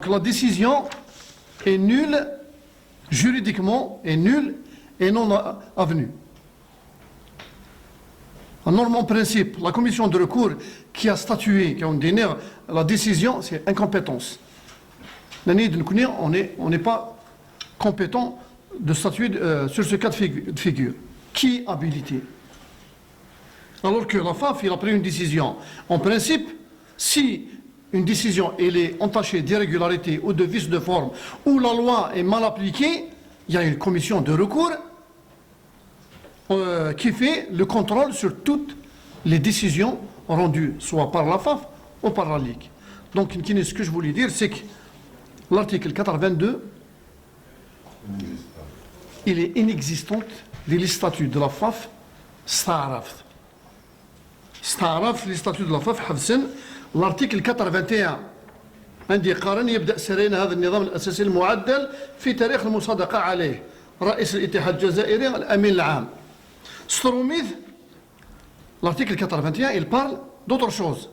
la décision est nulle, juridiquement est nulle et non avenue. Normalement, en principe, la commission de recours qui a statué, qui a donné la décision, c'est incompétence. On n'est pas compétent de statuer sur ce cas de figure. Qui est habilité? Alors que la FAF, il a pris une décision. En principe, si une décision elle est entachée d'irrégularité ou de vice de forme, ou la loi est mal appliquée, il y a une commission de recours qui fait le contrôle sur toutes les décisions rendues, soit par la FAF ou par la Ligue. Donc, ce que je voulais dire, c'est que l'article 422, il est inexistant. Les statuts de la FAF, sta'araf, les statuts de la FAF, l'article 421 عندي قارن يبدأ سريان هذا النظام الأساسي المعدل في تاريخ المصادقة عليه رئيس الاتحاد الجزائري الأمين العام ستروميث. L'article 421, il parle d'autre chose.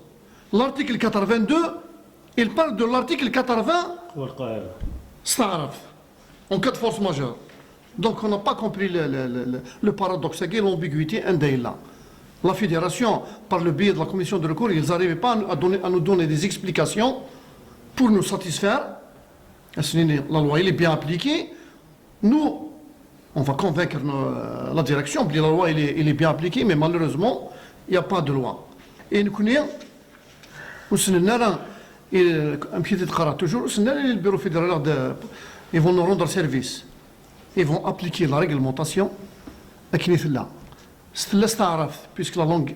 L'article 82, il parle de l'article 80 sta'araf, en cas de force majeure. Donc on n'a pas compris le paradoxe, l'ambiguïté indéla. La fédération, par le biais de la commission de recours, ils n'arrivaient pas à nous donner des explications pour nous satisfaire. La loi elle est bien appliquée. Nous, on va convaincre la direction que la loi elle est bien appliquée, mais malheureusement, il n'y a pas de loi. Et nous connaissons, toujours, le bureau fédéral, ils vont nous rendre service. Ils vont appliquer la réglementation à Kinithla. C'est l'Estaraf, puisque la langue,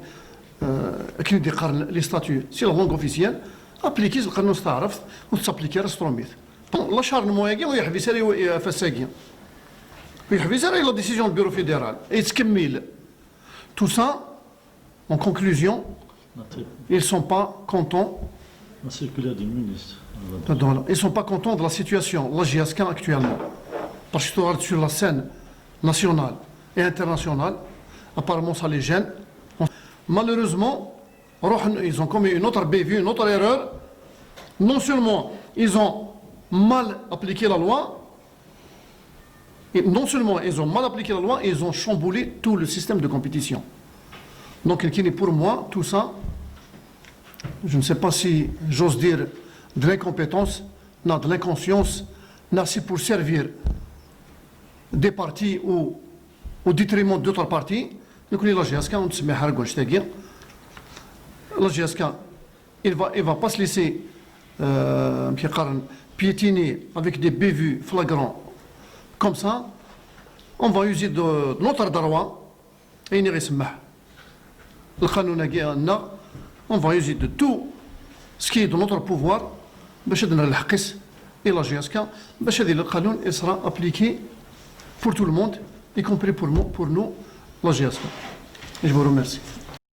les statuts, c'est la langue officielle, appliquer le canon Estaraf, ou s'appliquer à Stromith. L'acharnement est qu'il y a la décision du bureau fédéral. Et tout ça, en conclusion, ils ne sont pas contents. La circulaire du ministre. Ils ne sont pas contents de la situation, la GSK actuellement. Parce que sur la scène nationale et internationale, apparemment ça les gêne. Malheureusement, ils ont commis une autre bévue, une autre erreur. Non seulement ils ont mal appliqué la loi, et non seulement ils ont mal appliqué la loi, ils ont chamboulé tout le système de compétition. Donc, pour moi, tout ça, je ne sais pas si j'ose dire de l'incompétence, de l'inconscience, c'est pour servir des partis ou au détriment d'autres partis. Nous connaissons la GSK, on ne se met pas la GSK, il ne va pas se laisser piétiner avec des bévues flagrants comme ça. On va user de notre droit et il n'y a pas. On va user de tout ce qui est de notre pouvoir et la GSK le canon sera appliqué pour tout le monde, y compris pour nous, la GSK. Et je vous remercie.